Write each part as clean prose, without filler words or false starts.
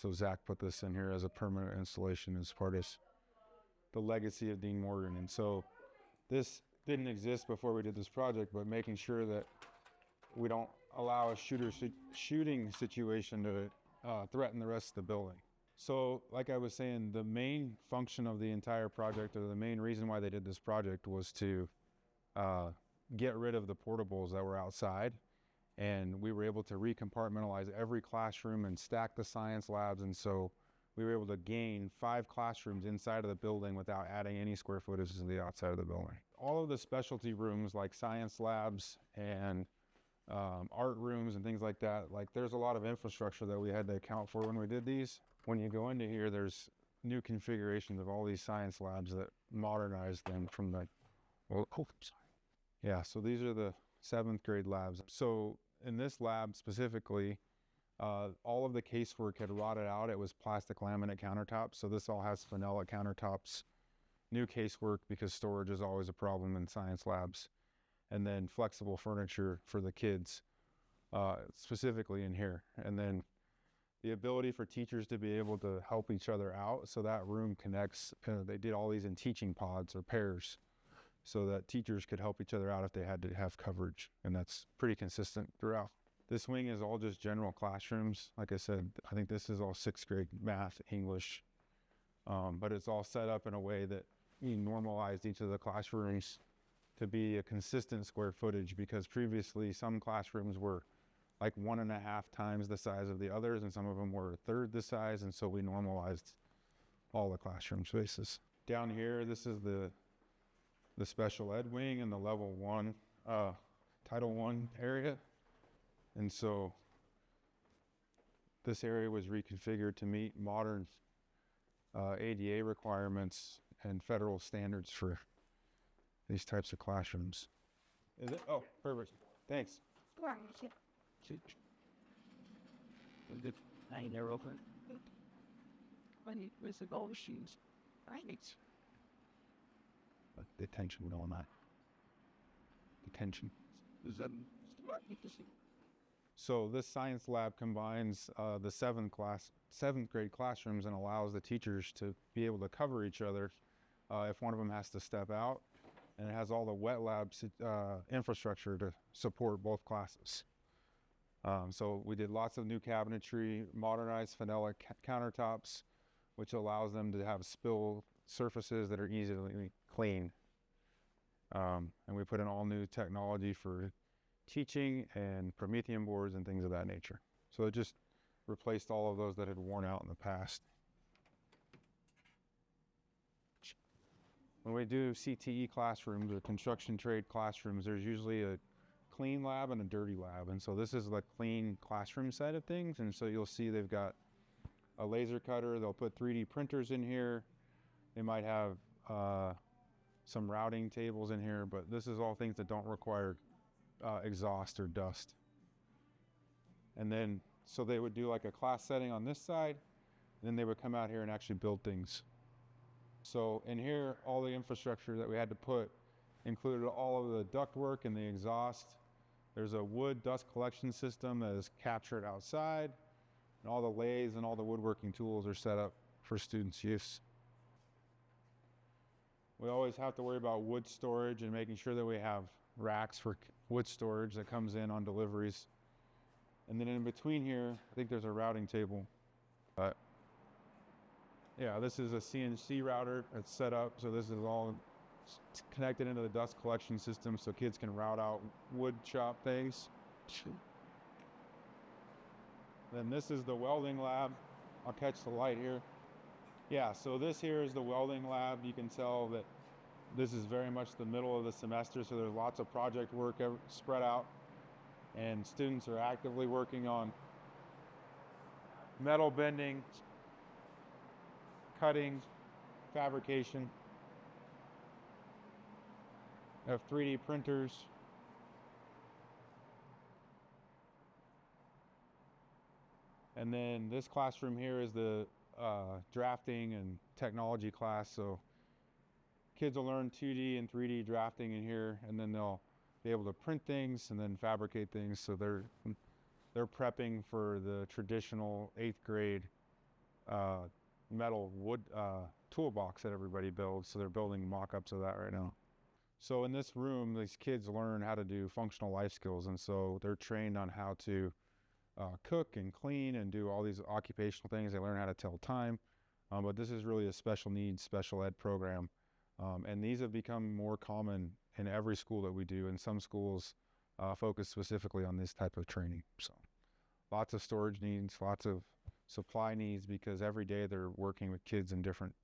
So Zach put this in here as a permanent installation as part of the legacy of Dean Morgan. And so this didn't exist before we did this project, but making sure that we don't allow a shooting situation to threaten the rest of the building. So like I was saying, the main function of the entire project, or the main reason why they did this project, was to get rid of the portables that were outside. And we were able to recompartmentalize every classroom and stack the science labs. And so we were able to gain 5 classrooms inside of the building without adding any square footage to the outside of the building. All of the specialty rooms like science labs and art rooms and things like that, like there's a lot of infrastructure that we had to account for when we did these. When you go into here, there's new configurations of all these science labs that modernize them from the, yeah, so these are the 7th grade labs. So in this lab specifically, all of the casework had rotted out. It was plastic laminate countertops. So this all has vanilla countertops, new casework because storage is always a problem in science labs, and then flexible furniture for the kids, specifically in here. And then the ability for teachers to be able to help each other out. So that room connects, they did all these in teaching pods or pairs, so that teachers could help each other out if they had to have coverage. And that's pretty consistent throughout. This wing is all just general classrooms. Like I said, I think this is all 6th grade math, English, but it's all set up in a way that we normalized each of the classrooms to be a consistent square footage, because previously some classrooms were like 1.5 times the size of the others, and some of them were 1/3 the size, and so we normalized all the classroom spaces. Down here, this is the special ed wing and the level 1 Title I area. And so this area was reconfigured to meet modern ADA requirements and federal standards for these types of classrooms. Is it? Oh, perfect. Thanks. I never open. I need with the gold shoes. I need. Detention, we don't want that. Detention. Is that? So this science lab combines the 7th grade classrooms and allows the teachers to be able to cover each other if one of them has to step out. And it has all the wet lab infrastructure to support both classes. So we did lots of new cabinetry, modernized vanilla countertops, which allows them to have spill surfaces that are easily cleaned. And we put in all new technology for teaching and Promethean boards and things of that nature. So it just replaced all of those that had worn out in the past. When we do CTE classrooms or construction trade classrooms, there's usually a clean lab and a dirty lab. And so this is the clean classroom side of things. And so you'll see they've got a laser cutter. They'll put 3D printers in here. They might have some routing tables in here, but this is all things that don't require exhaust or dust. And then, so they would do like a class setting on this side, and then they would come out here and actually build things. So in here, all the infrastructure that we had to put included all of the ductwork and the exhaust. There's a wood dust collection system that is captured outside, and all the lathes and all the woodworking tools are set up for students' use. We always have to worry about wood storage and making sure that we have racks for wood storage that comes in on deliveries. And then in between here, I think there's a routing table. But yeah, this is a CNC router that's set up. So this is all connected into the dust collection system so kids can route out wood shop things. Then this is the welding lab. I'll catch the light here. Yeah, so this here is the welding lab. You can tell that this is very much the middle of the semester, so there's lots of project work spread out, and students are actively working on metal bending, cutting, fabrication. We have 3D printers. And then this classroom here is the drafting and technology class. So kids will learn 2D and 3D drafting in here, and then they'll be able to print things and then fabricate things. So they're prepping for the traditional 8th grade metal wood toolbox that everybody builds. So they're building mock-ups of that right now. So in this room, these kids learn how to do functional life skills. And so they're trained on how to cook and clean and do all these occupational things. They learn how to tell time. But this is really a special needs, special ed program. And these have become more common in every school that we do. And some schools focus specifically on this type of training. So lots of storage needs, lots of supply needs, because every day they're working with kids in different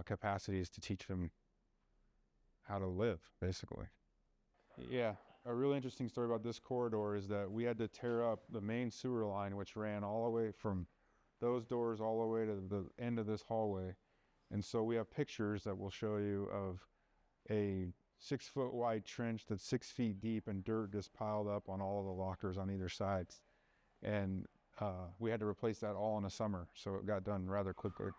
capacities to teach them how to live, basically. Yeah, a really interesting story about this corridor is that we had to tear up the main sewer line, which ran all the way from those doors all the way to the end of this hallway. And so we have pictures that we'll show you of a 6-foot wide trench that's 6 feet deep, and dirt just piled up on all of the lockers on either side. And we had to replace that all in a summer, so it got done rather quickly.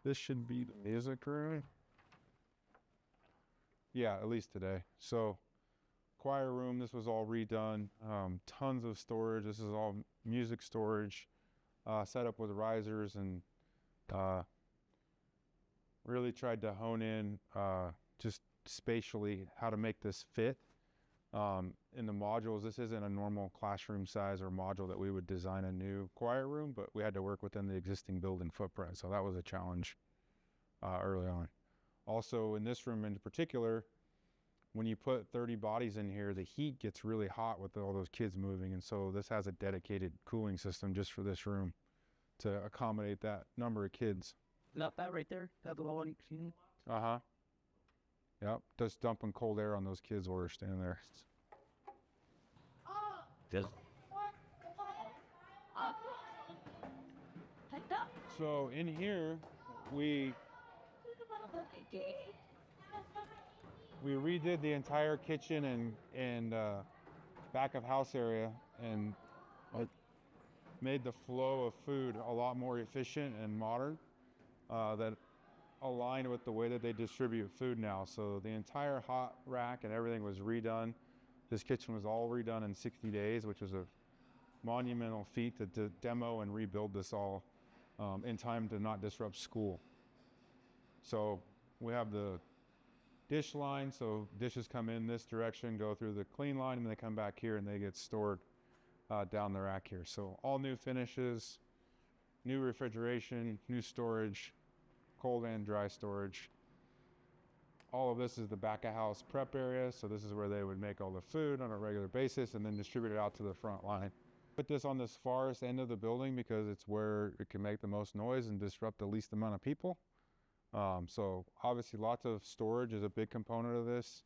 This should be the music room. Yeah, at least today. So choir room, this was all redone. Tons of storage. This is all music storage, set up with risers, and really tried to hone in just spatially how to make this fit. In the modules, this isn't a normal classroom size or module that we would design a new choir room, but we had to work within the existing building footprint. So that was a challenge early on. Also in this room in particular, when you put 30 bodies in here, the heat gets really hot with all those kids moving. And so this has a dedicated cooling system just for this room to accommodate that number of kids. Not that right there. That the one. Uh-huh. Yep, just dumping cold air on those kids while they're standing there. So in here, we redid the entire kitchen and back of house area, and made the flow of food a lot more efficient and modern, that aligned with the way that they distribute food now. So the entire hot rack and everything was redone. This kitchen was all redone in 60 days, which was a monumental feat to demo and rebuild this all in time to not disrupt school. So we have the dish line, so dishes come in this direction, go through the clean line, and they come back here and they get stored down the rack here. So all new finishes, new refrigeration, new storage, cold and dry storage. All of this is the back of house prep area, so this is where they would make all the food on a regular basis and then distribute it out to the front line. Put this on this farthest end of the building because it's where it can make the most noise and disrupt the least amount of people. So obviously lots of storage is a big component of this.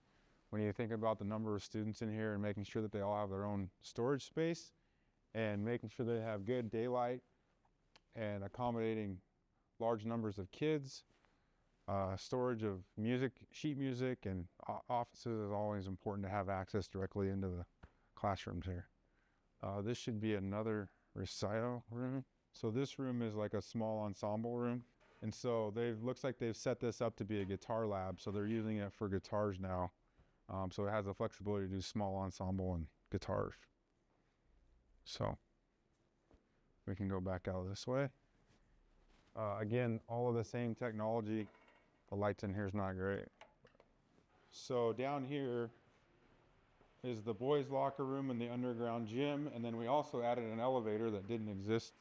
When you think about the number of students in here and making sure that they all have their own storage space and making sure they have good daylight and accommodating large numbers of kids, storage of music, sheet music, and offices is always important to have access directly into the classrooms here. This should be another recital room. So this room is like a small ensemble room. And so looks like they've set this up to be a guitar lab. So they're using it for guitars now. So it has the flexibility to do small ensemble and guitars. So we can go back out this way. Again, all of the same technology. The lights in here is not great. So down here is the boys' locker room and the underground gym. And then we also added an elevator that didn't exist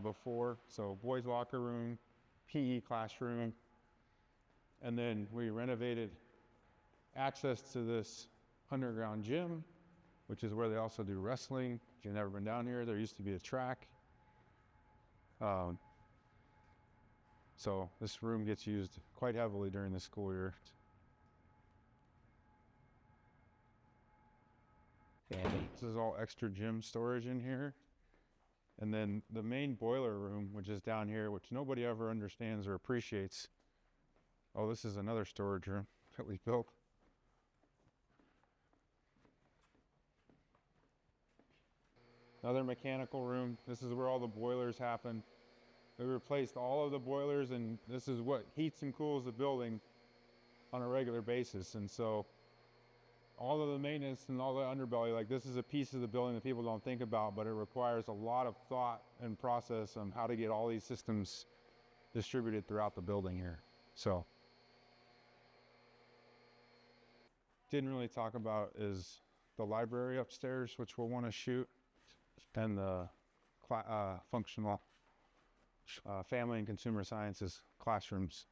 before. So boys' locker room, PE classroom. And then we renovated access to this underground gym, which is where they also do wrestling. If you've never been down here, there used to be a track. So this room gets used quite heavily during the school year. This is all extra gym storage in here. And then the main boiler room, which is down here, which nobody ever understands or appreciates. Oh, this is another storage room that we built. Another mechanical room. This is where all the boilers happen. We replaced all of the boilers, and this is what heats and cools the building on a regular basis. And so all of the maintenance and all the underbelly, like this is a piece of the building that people don't think about, but it requires a lot of thought and process on how to get all these systems distributed throughout the building here. So didn't really talk about is the library upstairs, which we'll want to shoot, and the functional family and consumer sciences classrooms,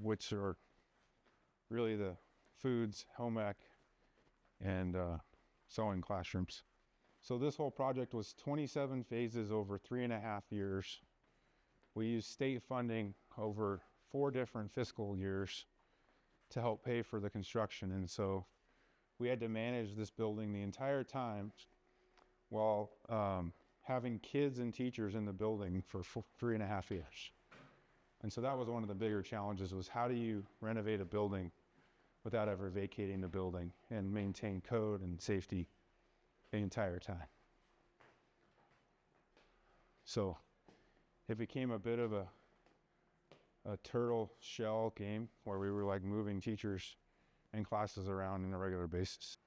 which are really the foods, home ec, and sewing classrooms. So this whole project was 27 phases over 3.5 years. We used state funding over 4 different fiscal years to help pay for the construction. And so we had to manage this building the entire time while having kids and teachers in the building for 3.5 years. And so that was one of the bigger challenges, was how do you renovate a building without ever vacating the building and maintain code and safety the entire time. So it became a bit of a turtle shell game where we were like moving teachers and classes around on a regular basis.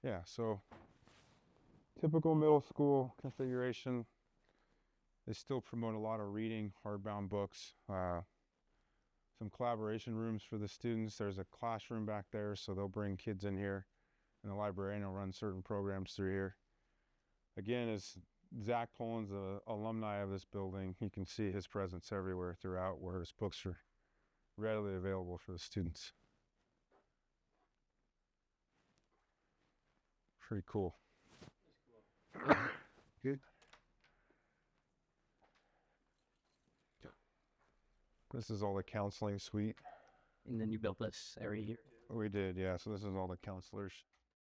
Yeah, so typical middle school configuration. They still promote a lot of reading, hardbound books, some collaboration rooms for the students. There's a classroom back there, so they'll bring kids in here, and the librarian will run certain programs through here. Again, as Zach Poland's an alumni of this building, you can see his presence everywhere throughout, where his books are readily available for the students. Pretty cool. Good. This is all the counseling suite. And then you built this area here. We did, yeah. So this is all the counselors.